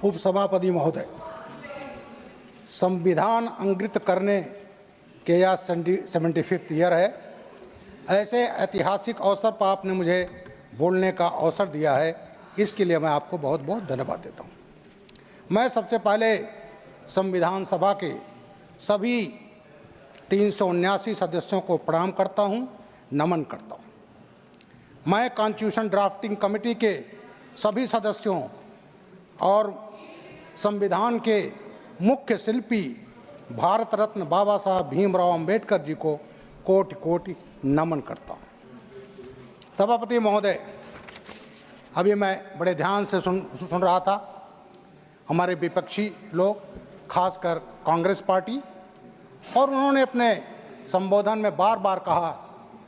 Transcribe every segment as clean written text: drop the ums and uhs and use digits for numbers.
उपसभापति महोदय, संविधान अंकित करने के यह 75th ईयर है। ऐसे ऐतिहासिक अवसर पर आपने मुझे बोलने का अवसर दिया है, इसके लिए मैं आपको बहुत बहुत धन्यवाद देता हूँ। मैं सबसे पहले संविधान सभा के सभी 379 सदस्यों को प्रणाम करता हूँ, नमन करता हूँ। मैं कॉन्स्टिट्यूशन ड्राफ्टिंग कमेटी के सभी सदस्यों और संविधान के मुख्य शिल्पी भारत रत्न बाबा साहब भीमराव अंबेडकर जी को कोटि कोटि नमन करता हूँ। सभापति महोदय, अभी मैं बड़े ध्यान से सुन रहा था। हमारे विपक्षी लोग, खासकर कांग्रेस पार्टी, और उन्होंने अपने संबोधन में बार बार कहा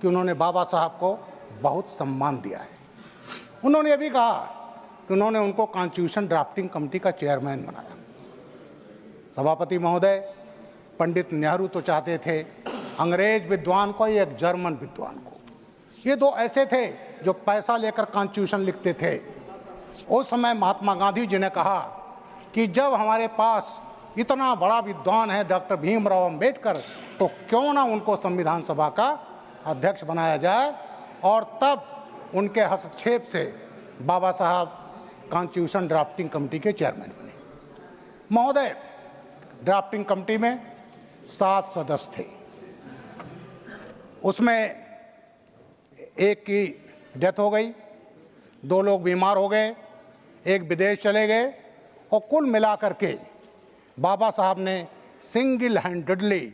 कि उन्होंने बाबा साहब को बहुत सम्मान दिया है। उन्होंने ये भी कहा कि उन्होंने उनको कॉन्स्टिट्यूशन ड्राफ्टिंग कमेटी का चेयरमैन बनाया। सभापति महोदय, पंडित नेहरू तो चाहते थे अंग्रेज विद्वान को या एक जर्मन विद्वान को। ये दो ऐसे थे जो पैसा लेकर कॉन्स्टिट्यूशन लिखते थे। उस समय महात्मा गांधी जी ने कहा कि जब हमारे पास इतना बड़ा विद्वान है डॉक्टर भीमराव अंबेडकर, तो क्यों ना उनको संविधान सभा का अध्यक्ष बनाया जाए। और तब उनके हस्तक्षेप से बाबा साहब कॉन्स्टिट्यूशन ड्राफ्टिंग कमेटी के चेयरमैन बने। महोदय, ड्राफ्टिंग कमेटी में 7 सदस्य थे। उसमें एक की डेथ हो गई, 2 लोग बीमार हो गए, एक विदेश चले गए, और कुल मिलाकर के बाबा साहब ने सिंगल हैंडेडली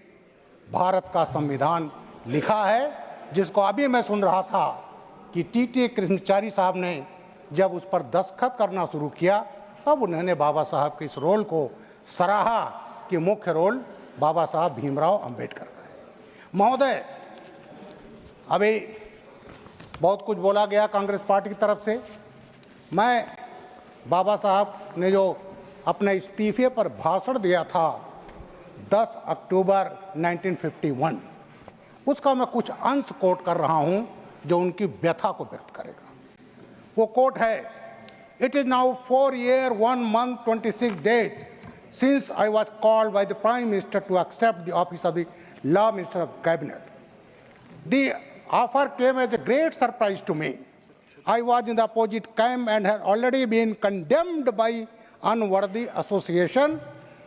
भारत का संविधान लिखा है, जिसको अभी मैं सुन रहा था कि टी कृष्णाचारी साहब ने जब उस पर दस्तखत करना शुरू किया, तब उन्होंने बाबा साहब के इस रोल को सराहा कि मुख्य रोल बाबा साहब भीमराव अंबेडकर का है। महोदय, अभी बहुत कुछ बोला गया कांग्रेस पार्टी की तरफ से। मैं बाबा साहब ने जो अपने इस्तीफे पर भाषण दिया था 10 अक्टूबर 1951, उसका मैं कुछ अंश कोट कर रहा हूं जो उनकी व्यथा को व्यक्त करेगा। वो कोट है, it is now 4 years 1 month 26 days since I was called by the Prime Minister to accept the office of the Law Minister of Cabinet. The offer came as a great surprise to me. I was in the opposite camp and had already been condemned by unworthy association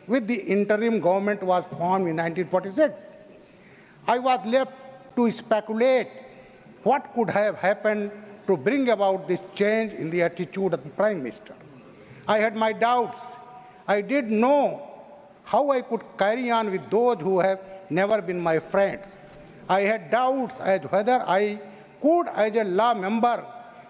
with the interim government was formed in 1946. I was left to speculate what could have happened to bring about this change in the attitude of the Prime Minister. I had my doubts. I didn't know how I could carry on with those who have never been my friends. I had doubts as whether I could, as a law member,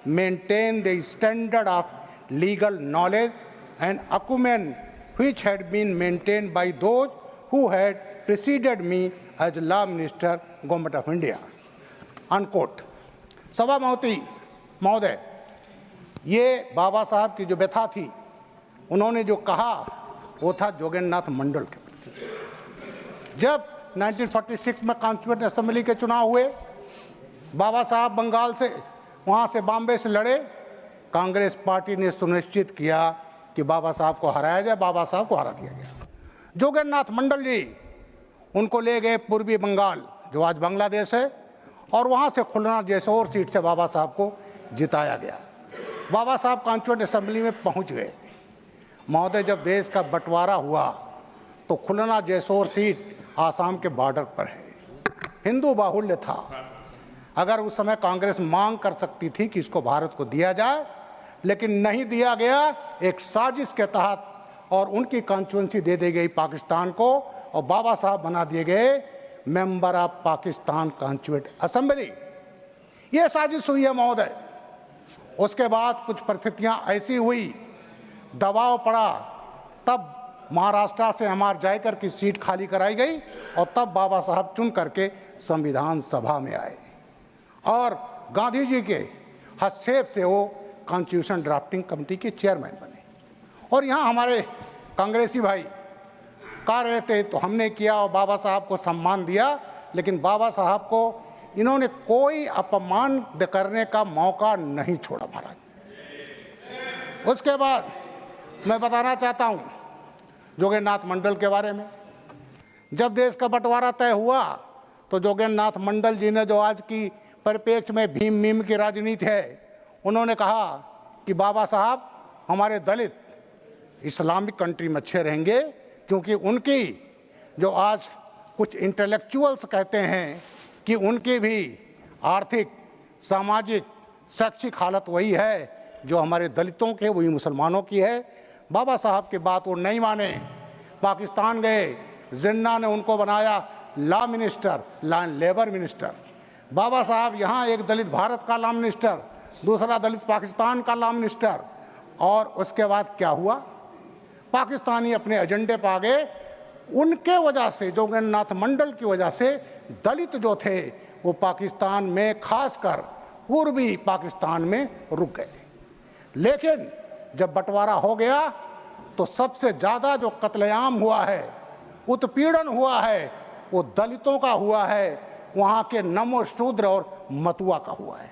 maintain the standard of legal knowledge and acumen which had been maintained by those who had preceded me as law minister, Government of India. Unquote. सभापति महोदय, ये बाबा साहब की जो व्यथा थी, उन्होंने जो कहा वो था जोगेंद्रनाथ मंडल के प्रति। जब 1946 में कॉन्स्टिट्यूएंट असेंबली के चुनाव हुए, बाबा साहब बंगाल से, वहाँ से बॉम्बे से लड़े, कांग्रेस पार्टी ने सुनिश्चित किया कि बाबा साहब को हराया जाए। बाबा साहब को हरा दिया गया। जोगेंद्रनाथ मंडल जी उनको ले गए पूर्वी बंगाल, जो आज बांग्लादेश है, और वहाँ से खुलना जेसोर सीट से बाबा साहब को जिताया गया। बाबा साहब कॉन्स्टिट्यूएंट असेंबली में पहुँच गए। महोदय, जब देश का बंटवारा हुआ तो खुलना जेसोर सीट आसाम के बॉर्डर पर है, हिंदू बाहुल्य था। अगर उस समय कांग्रेस मांग कर सकती थी कि इसको भारत को दिया जाए, लेकिन नहीं दिया गया, एक साजिश के तहत, और उनकी कॉन्स्टिट्यूएंसी दे दी गई पाकिस्तान को, और बाबा साहब बना दिए गए member of Pakistan constituent assembly. ये साजिश हुई है महोदय। उसके बाद कुछ परिस्थितियां ऐसी हुई, दबाव पड़ा, तब महाराष्ट्र से हमार जायकर की सीट खाली कराई गई, और तब बाबा साहब चुन करके संविधान सभा में आए, और गांधी जी के हस्तक्षेप से वो कॉन्स्टिट्यूशन ड्राफ्टिंग कमेटी के चेयरमैन बने। और यहाँ हमारे कांग्रेसी भाई कह रहे थे तो हमने किया और बाबा साहब को सम्मान दिया, लेकिन बाबा साहब को इन्होंने कोई अपमान करने का मौका नहीं छोड़ा महाराज। उसके बाद मैं बताना चाहता हूं जोगेंद्रनाथ मंडल के बारे में। जब देश का बंटवारा तय हुआ तो जोगेंद्रनाथ मंडल जी ने, जो आज की परिप्रेक्ष्य में भीम मीम की राजनीति है, उन्होंने कहा कि बाबा साहब, हमारे दलित इस्लामिक कंट्री में अच्छे रहेंगे, क्योंकि उनकी जो आज कुछ इंटेलेक्चुअल्स कहते हैं कि उनकी भी आर्थिक, सामाजिक, शैक्षिक हालत वही है जो हमारे दलितों के, वही मुसलमानों की है। बाबा साहब की बात वो नहीं माने, पाकिस्तान गए, जिन्ना ने उनको बनाया law minister, land labour minister. Baba Saheb यहाँ एक दलित भारत का लॉ मिनिस्टर, दूसरा दलित पाकिस्तान का लॉ मिनिस्टर, और उसके बाद क्या हुआ? पाकिस्तानी अपने एजेंडे पर आ गए। उनके वजह से, जोगेंद्रनाथ मंडल की वजह से दलित जो थे वो पाकिस्तान में, खासकर पूर्वी पाकिस्तान में रुक गए। लेकिन जब बंटवारा हो गया तो सबसे ज़्यादा जो कत्लेआम हुआ है, उत्पीड़न हुआ है, वो दलितों का हुआ है, वहाँ के नमो शूद्र और मतुआ का हुआ है।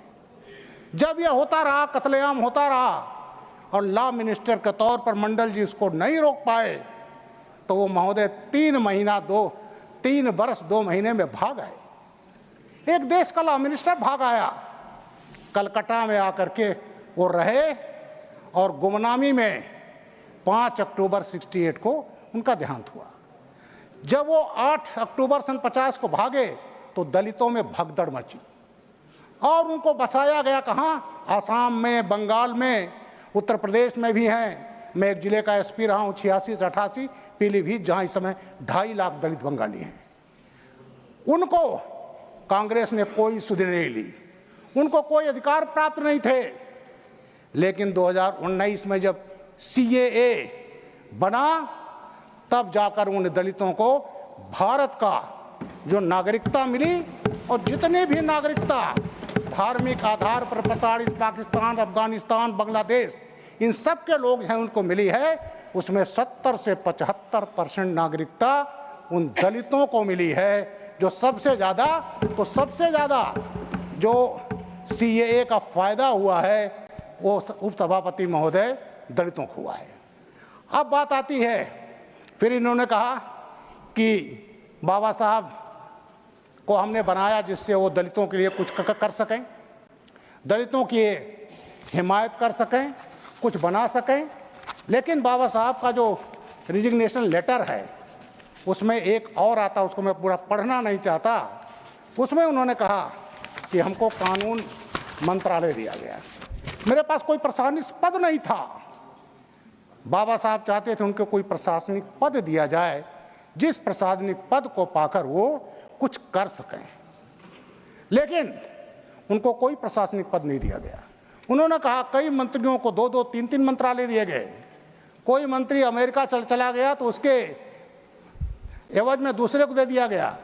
जब यह होता रहा, कत्लेआम होता रहा, और लॉ मिनिस्टर के तौर पर मंडल जी इसको नहीं रोक पाए, तो वो महोदय 3 वर्ष 2 महीने में भाग आए। एक देश का लॉ मिनिस्टर भाग आया, कलकत्ता में आकर के वो रहे, और गुमनामी में 5 अक्टूबर 68 को उनका देहांत हुआ। जब वो 8 अक्टूबर सन 50 को भागे तो दलितों में भगदड़ मची और उनको बसाया गया। कहाँ? आसाम में, बंगाल में, उत्तर प्रदेश में भी हैं। मैं एक जिले का एसपी रहा हूँ 86 से 88, पीलीभीत, जहाँ इस समय 2.5 लाख दलित बंगाली हैं। उनको कांग्रेस ने कोई सुधि नहीं ली, उनको कोई अधिकार प्राप्त नहीं थे। लेकिन 2019 में जब CAA बना, तब जाकर उन दलितों को भारत का जो नागरिकता मिली, और जितने भी नागरिकता धार्मिक आधार पर प्रताड़ित पाकिस्तान, अफगानिस्तान, बांग्लादेश, इन सब के लोग हैं, उनको मिली है, उसमें 70 से 75% नागरिकता उन दलितों को मिली है। जो सबसे ज़्यादा जो CAA का फायदा हुआ है वो उपसभापति महोदय दलितों को हुआ है। अब बात आती है, फिर इन्होंने कहा कि बाबा साहब को हमने बनाया जिससे वो दलितों के लिए कुछ कर सकें, दलितों की हिमायत कर सकें, कुछ बना सकें। लेकिन बाबा साहब का जो रिजिग्नेशन लेटर है उसमें एक और आता, उसको मैं पूरा पढ़ना नहीं चाहता। उसमें उन्होंने कहा कि हमको कानून मंत्रालय दिया गया। मेरे पास कोई प्रशासनिक पद नहीं था। बाबा साहब चाहते थे उनको कोई प्रशासनिक पद दिया जाए, जिस प्रशासनिक पद को पाकर वो कुछ कर सकें, लेकिन उनको कोई प्रशासनिक पद नहीं दिया गया। उन्होंने कहा कई मंत्रियों को 2-2, 3-3 मंत्रालय दिए गए। कोई मंत्री अमेरिका चला गया तो उसके एवज में दूसरे को दे दिया गया,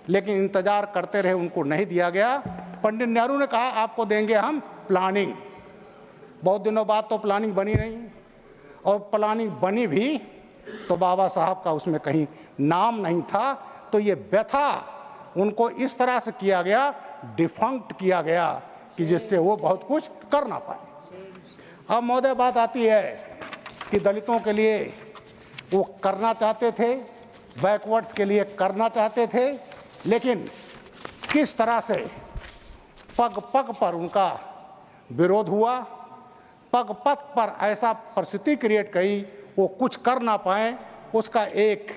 लेकिन इंतजार करते रहे, उनको नहीं दिया गया। पंडित नेहरू ने कहा आपको देंगे हम प्लानिंग। बहुत दिनों बाद तो प्लानिंग बनी नहीं, और प्लानिंग बनी भी तो बाबा साहब का उसमें कहीं नाम नहीं था। तो ये व्यथा उनको इस तरह से किया गया, डिफंक्ट किया गया, कि जिससे वो बहुत कुछ कर ना पाए। अब महोदय बात आती है कि दलितों के लिए वो करना चाहते थे, बैकवर्ड्स के लिए करना चाहते थे, लेकिन किस तरह से पग पग पर उनका विरोध हुआ, पग पग पर ऐसा परिस्थिति क्रिएट करी वो कुछ कर ना पाए। उसका एक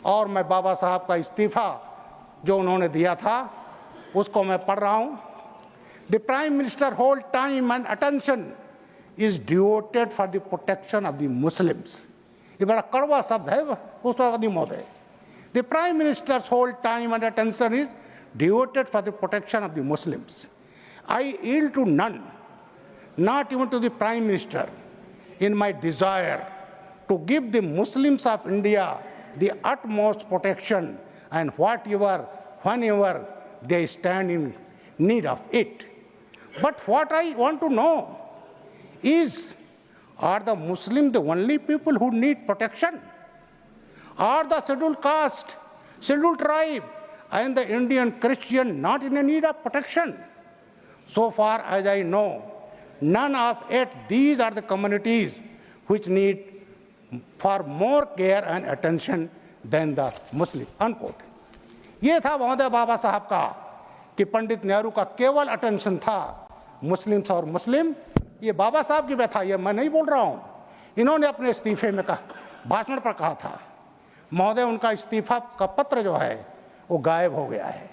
और मैं बाबा साहब का इस्तीफा जो उन्होंने दिया था उसको मैं पढ़ रहा हूँ। The prime minister whole time and attention is devoted for the protection of the Muslims. ये बड़ा कड़वा शब्द है पुष्पावती महोदय। The prime minister's whole time and attention is devoted for the protection of the Muslims. I yield to none, not even to the Prime Minister, in my desire to give the Muslims of India the utmost protection and whenever they stand in need of it. But what I want to know is, are the Muslims the only people who need protection? Are the scheduled caste, scheduled tribe, and the Indian Christian not in a need of protection? So far as I know, none of it, these are the communities which need for more care and attention than the Muslim, unquote. ये था महोदय बाबा साहब का कि पंडित नेहरू का केवल attention था Muslims और मुस्लिम। ये बाबा साहब की व्यथा, ये मैं नहीं बोल रहा हूँ। इन्होंने अपने इस्तीफे में कहा, भाषण पर कहा था। महोदय उनका इस्तीफा का पत्र जो है वो गायब हो गया है।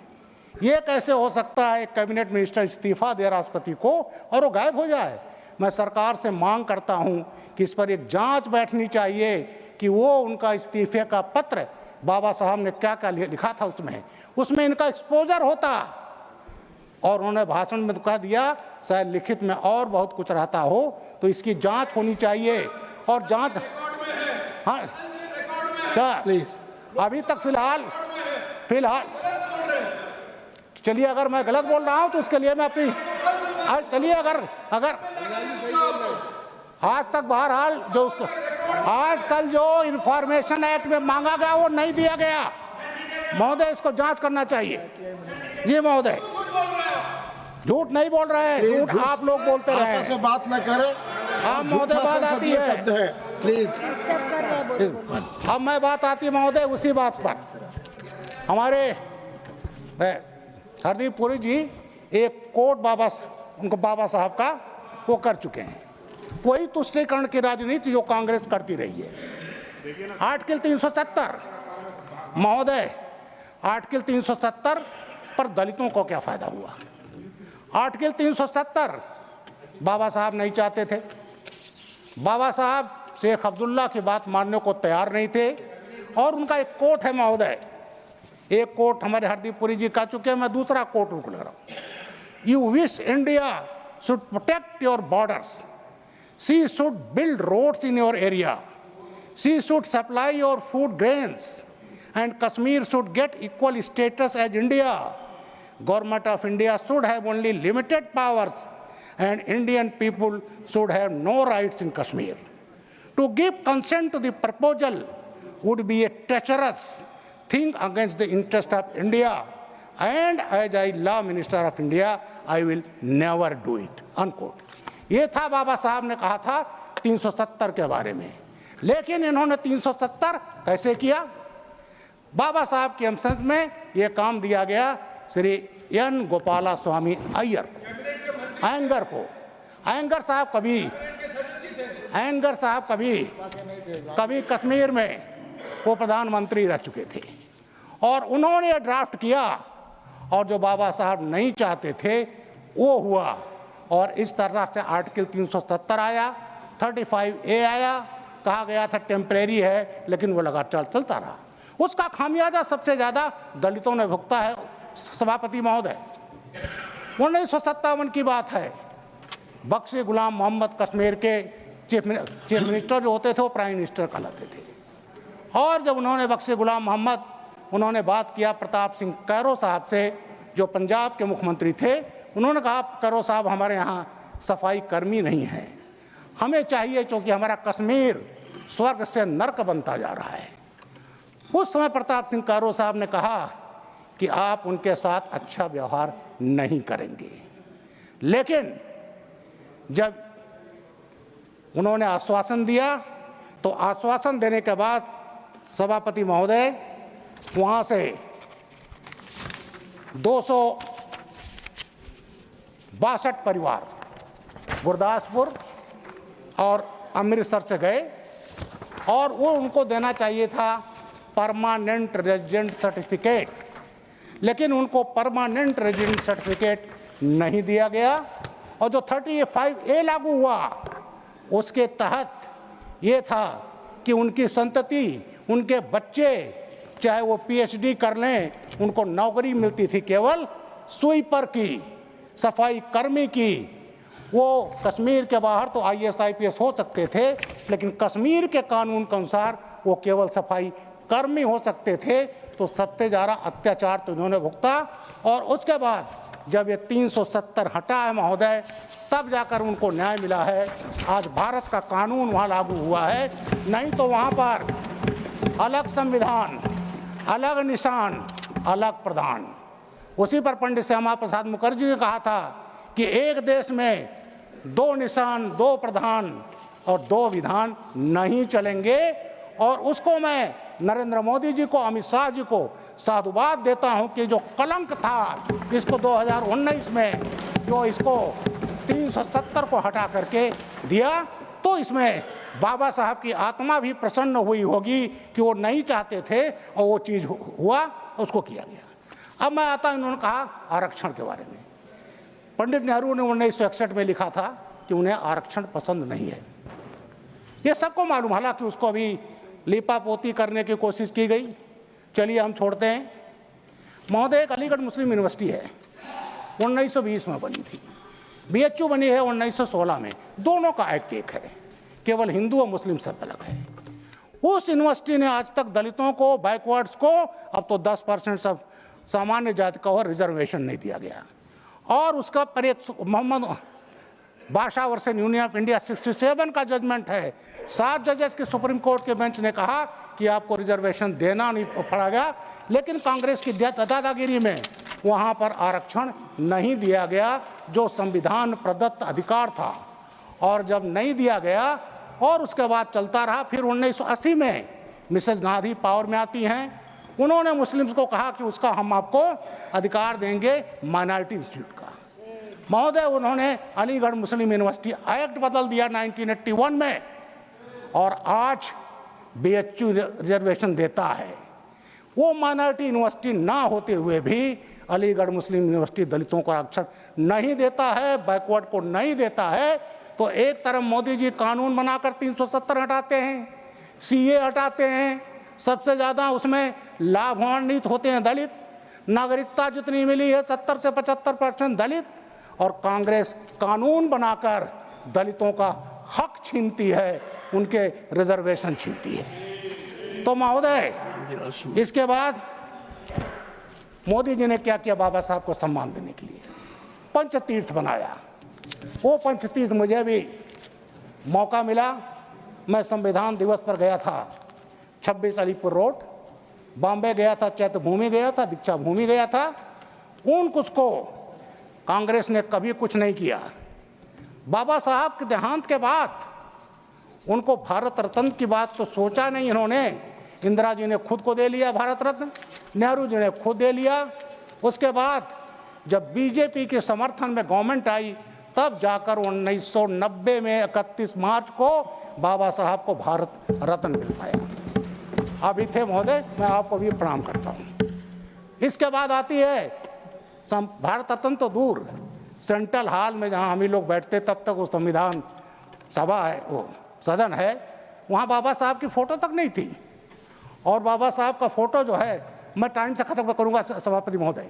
ये कैसे हो सकता है, एक कैबिनेट मिनिस्टर इस्तीफा दे राष्ट्रपति को और वो गायब हो जाए? मैं सरकार से मांग करता हूं कि इस पर एक जांच बैठनी चाहिए कि वो उनका इस्तीफे का पत्र बाबा साहब ने क्या क्या लिखा था उसमें इनका एक्सपोजर होता। और उन्होंने भाषण में कह दिया शायद लिखित में और बहुत कुछ रहता हो, तो इसकी जांच होनी चाहिए। और जांच, हाँ सर प्लीज, अभी तक फिलहाल चलिए, अगर मैं गलत बोल रहा हूं तो उसके लिए मैं अपनी, चलिए अगर आज तक बहरहाल जो उसको आजकल जो इंफॉर्मेशन एक्ट में मांगा गया वो नहीं दिया गया महोदय, इसको जांच करना चाहिए। जी महोदय, झूठ नहीं बोल रहे हैं, झूठ आप लोग बोलते रहे। आपस में बात न करें। हाँ महोदय, बात आती है, प्लीज। अब मैं बात आती है महोदय उसी बात पर। हमारे हरदीप पुरी जी एक कोट बाबा साहब का वो कर चुके हैं। वही तुष्टीकरण की राजनीति जो कांग्रेस करती रही है। आर्टिकल 370 महोदय, आर्टिकल 370 पर दलितों को क्या फायदा हुआ? आर्टिकल 370 बाबा साहब नहीं चाहते थे। बाबा साहब शेख अब्दुल्ला की बात मानने को तैयार नहीं थे। और उनका एक कोट है महोदय, एक कोट हमारे हरदीप पुरी जी कह चुके हैं, मैं दूसरा कोट उनको ले रहा हूं। You wish India should protect your borders, she should build roads in your area, she should supply your food grains, and Kashmir should get equal status as India. Government of India should have only limited powers and Indian people should have no rights in Kashmir. To give consent to the proposal would be a treacherous thing against the interest of India, and as a law minister of India, I will never do it. Unquote. ये था बाबा साहब ने कहा था 370 के बारे में। लेकिन इन्होंने 370 कैसे किया? बाबा साहब के अंश में ये काम दिया गया श्री एन गोपाला स्वामी अय्यर को, अयंगर को। अयंगर साहब कभी कश्मीर में वो प्रधानमंत्री रह चुके थे और उन्होंने ड्राफ्ट किया, और जो बाबा साहब नहीं चाहते थे वो हुआ। और इस तरह से आर्टिकल 370 आया, 35A आया, कहा गया था टेम्परेरी है, लेकिन वो लगातार चलता रहा। उसका खामियाजा सबसे ज्यादा दलितों ने भुगता है सभापति महोदय। 1957 की बात है, बख्शी गुलाम मोहम्मद कश्मीर के चीफ मिनिस्टर जो होते थे वो प्राइम मिनिस्टर कहलाते थे। और जब उन्होंने बख्शी गुलाम मोहम्मद, उन्होंने बात किया प्रताप सिंह कैरो साहब से जो पंजाब के मुख्यमंत्री थे। उन्होंने कहा कैरो साहब हमारे यहाँ सफाई कर्मी नहीं है, हमें चाहिए, क्योंकि हमारा कश्मीर स्वर्ग से नर्क बनता जा रहा है। उस समय प्रताप सिंह कैरो साहब ने कहा कि आप उनके साथ अच्छा व्यवहार नहीं करेंगे। लेकिन जब उन्होंने आश्वासन दिया तो आश्वासन देने के बाद सभापति महोदय वहां से 262 परिवार गुरदासपुर और अमृतसर से गए और वो उनको देना चाहिए था परमानेंट रेजिडेंट सर्टिफिकेट, लेकिन उनको परमानेंट रेजिडेंट सर्टिफिकेट नहीं दिया गया। और जो 35A लागू हुआ उसके तहत ये था कि उनकी संतति, उनके बच्चे चाहे वो PhD कर लें, उनको नौकरी मिलती थी केवल स्वीपर की, सफाई कर्मी की। वो कश्मीर के बाहर तो IAS IPS हो सकते थे, लेकिन कश्मीर के कानून के अनुसार वो केवल सफाई कर्मी हो सकते थे। तो सबसे ज़्यादा अत्याचार तो इन्होंने भुगता। और उसके बाद जब ये 370 हटा है महोदय, तब जाकर उनको न्याय मिला है। आज भारत का कानून वहाँ लागू हुआ है, नहीं तो वहाँ पर अलग संविधान, अलग निशान, अलग प्रधान। उसी पर पंडित श्यामा प्रसाद मुखर्जी ने कहा था कि एक देश में 2 निशान, 2 प्रधान और 2 विधान नहीं चलेंगे। और उसको मैं नरेंद्र मोदी जी को, अमित शाह जी को साधुवाद देता हूं कि जो कलंक था इसको 2019 में जो इसको 370 को हटा करके दिया, तो इसमें बाबा साहब की आत्मा भी प्रसन्न हुई होगी कि वो नहीं चाहते थे और वो चीज़ हुआ, उसको किया गया। अब मैं आता हूं, इन्होंने कहा आरक्षण के बारे में। पंडित नेहरू ने 1961 में लिखा था कि उन्हें आरक्षण पसंद नहीं है। ये सबको मालूम, हालांकि उसको अभी लिपापोती करने की कोशिश की गई। चलिए हम छोड़ते हैं। महोदय, एक अलीगढ़ मुस्लिम यूनिवर्सिटी है, 1920 में बनी थी। BHU बनी है 1916 में। दोनों का एक्ट एक है, केवल हिंदू और मुस्लिम सब अलग है। उस यूनिवर्सिटी ने आज तक दलितों को, बैकवर्ड्स को, अब तो 10% सब सामान्य जाति का और रिजर्वेशन नहीं दिया गया। और उसका पर एक मोहम्मद बादशाह वर्सेस यूनियन ऑफ इंडिया 67 का जजमेंट है। 7 जजेस के सुप्रीम कोर्ट के बेंच ने कहा कि आपको रिजर्वेशन देना नहीं पड़ेगा, लेकिन कांग्रेस की दादागिरी में वहां पर आरक्षण नहीं दिया गया, जो संविधान प्रदत्त अधिकार था। और जब नहीं दिया गया और उसके बाद चलता रहा, फिर 1980 में मिसेज गांधी पावर में आती हैं। उन्होंने मुस्लिम्स को कहा कि उसका हम आपको अधिकार देंगे माइनॉरिटी इंस्टीट्यूट का। महोदय, उन्होंने अलीगढ़ मुस्लिम यूनिवर्सिटी एक्ट बदल दिया 1981 में, और आज BHU रिजर्वेशन देता है। वो माइनॉरिटी यूनिवर्सिटी ना होते हुए भी अलीगढ़ मुस्लिम यूनिवर्सिटी दलितों को आरक्षण नहीं देता है, बैकवर्ड को नहीं देता है। तो एक तरफ मोदी जी कानून बनाकर 370 हटाते हैं, CA हटाते हैं, सबसे ज़्यादा उसमें लाभान्वित होते हैं दलित। नागरिकता जितनी मिली है 70 से 75% दलित, और कांग्रेस कानून बनाकर दलितों का हक छीनती है, उनके रिजर्वेशन छीनती है। तो महोदय, इसके बाद मोदी जी ने क्या किया बाबा साहब को सम्मान देने के लिए? पंचतीर्थ बनाया। वो पंचतीर्थ मुझे भी मौका मिला, मैं संविधान दिवस पर गया था 26 अलीपुर रोड, बॉम्बे गया था, चैत्य भूमि गया था, दीक्षा भूमि गया था। उन कुछ को कांग्रेस ने कभी कुछ नहीं किया। बाबा साहब के देहांत के बाद उनको भारत रत्न की बात तो सोचा नहीं इन्होंने। इंदिरा जी ने खुद को दे लिया भारत रत्न, नेहरू जी ने खुद दे लिया। उसके बाद जब बीजेपी के समर्थन में गवर्नमेंट आई, तब जाकर 1990 में 31 मार्च को बाबा साहब को भारत रत्न मिल पाया। अभी थे महोदय, मैं आपको भी प्रणाम करता हूँ। इसके बाद आती है भारत रत्न तो दूर, सेंट्रल हॉल में जहाँ हम ही लोग बैठते, तब तक वो संविधान सभा है, वो सदन है, वहाँ बाबा साहब की फोटो तक नहीं थी। और बाबा साहब का फोटो जो है, मैं टाइम से खत्म करूँगा सभापति महोदय,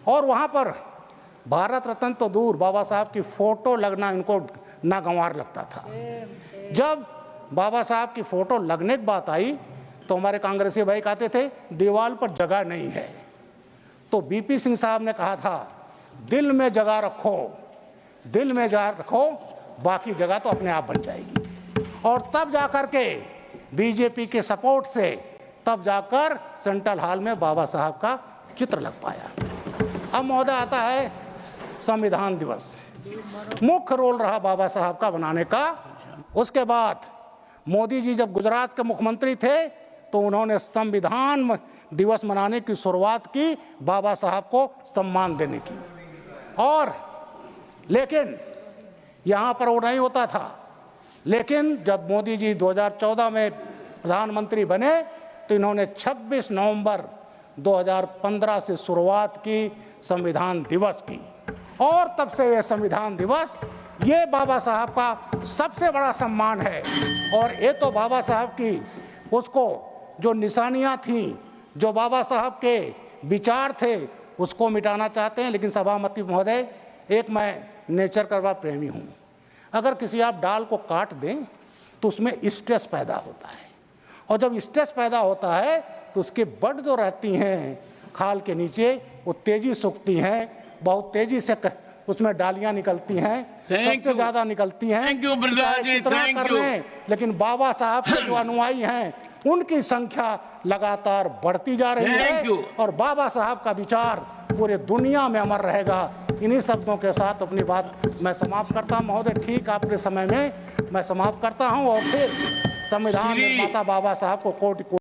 और वहाँ पर भारत रत्न तो दूर, बाबा साहब की फोटो लगना इनको नागवार लगता था। जब बाबा साहब की फोटो लगने की बात आई तो हमारे कांग्रेसी भाई कहते थे दीवार पर जगह नहीं है। तो BP सिंह साहब ने कहा था दिल में जगह रखो, दिल में जगह रखो, बाकी जगह तो अपने आप बन जाएगी। और तब जाकर के बीजेपी के सपोर्ट से तब जाकर सेंट्रल हॉल में बाबा साहब का चित्र लग पाया। अब महोदय आता है संविधान दिवस, मुख्य रोल रहा बाबा साहब का बनाने का। उसके बाद मोदी जी जब गुजरात के मुख्यमंत्री थे तो उन्होंने संविधान दिवस मनाने की शुरुआत की, बाबा साहब को सम्मान देने की। और लेकिन यहाँ पर वो नहीं होता था। लेकिन जब मोदी जी 2014 में प्रधानमंत्री बने तो इन्होंने 26 नवंबर 2015 से शुरुआत की संविधान दिवस की, और तब से ये संविधान दिवस ये बाबा साहब का सबसे बड़ा सम्मान है। और ये तो बाबा साहब की उसको जो निशानियां थीं, जो बाबा साहब के विचार थे, उसको मिटाना चाहते हैं। लेकिन सभापति महोदय, एक मैं नेचर का प्रेमी हूँ। अगर किसी आप डाल को काट दें तो उसमें स्ट्रेस पैदा होता है, और जब स्ट्रेस पैदा होता है तो उसके बड जो रहती हैं खाल के नीचे, वो तेजी सूखती हैं, बहुत तेजी से उसमें डालियां निकलती हैं, सबसे ज्यादा निकलती हैं। Thank you Pradhan ji, thank you. लेकिन बाबा साहब के जो अनुयायी हैं उनकी संख्या लगातार बढ़ती जा रही है, और बाबा साहब का विचार पूरे दुनिया में अमर रहेगा। इन्हीं शब्दों के साथ अपनी बात मैं समाप्त करता हूं। महोदय, ठीक आपके समय में मैं समाप्त करता हूं और फिर संविधान निर्माता बाबा साहब को कोटि